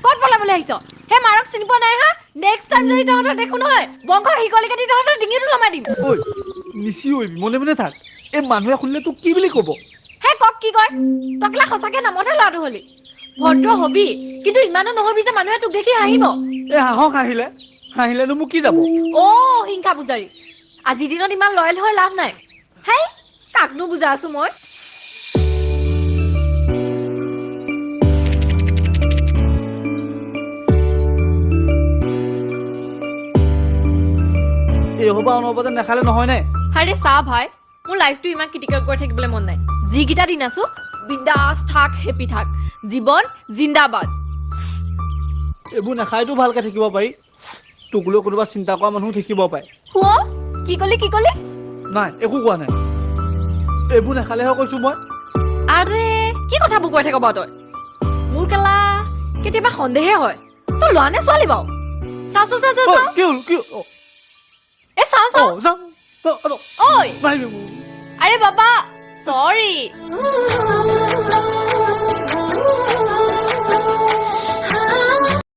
ক'ত পলাবলৈ আহিছ হে মাৰক চিনি পোৱা নাই হা নেক্সট টাইম যদি তহঁতৰ দেখো নহয় বংশ হিকলি কাটি তহঁতৰ ডিঙিটো লমাই দিম ঐ নিচি ঐ মনে মনে থাক এই মানুহে শুনিলে তোক কি বুলি ক'ব হে কক কি কয় তকলা সঁচাকে নামতহে ল'ৰাটো হলি ভদ্ৰ হবি কিন্তু ইমানো নহবি যে মানুহে তোক দেখি হাঁহিব এই হাঁহক হাঁহিলেনো মোক কি যাব হিংসা পূজাৰী আজিৰ দিনত ইমান লয়েল হৈ লাভ নাই হেই কাকনো বুজা আছো মই এই হবা অনবতে নেখালে নহয় নে আৰে চা ভাই মোৰ লাইফটো ইমান ক্ৰিটিকেল কৰি থাকিবলৈ মন নাই যিকেইটা দিন আছো বিন্দাস থাক হেপি থাক জীৱন জিন্দাবাদ এইবোৰ নাখাইতো ভালকে থাকিব পাৰি তোকলৈ কোনোবা চিন্তা কৰা মানুহ থাকিব পাৰে হুৱা কি কলি নাই একো কোৱা নাই এইবোৰ নাখালেহে কৈছো মই আৰে কি কথাবোৰ কৈ থাক বাৰু তই মোৰ কেলা কেতিয়াবা সন্দেহে হয় তই লোৱা নে ছোৱালী বাৰু চাও এ চাও ঐ আৰে বাবা সৰি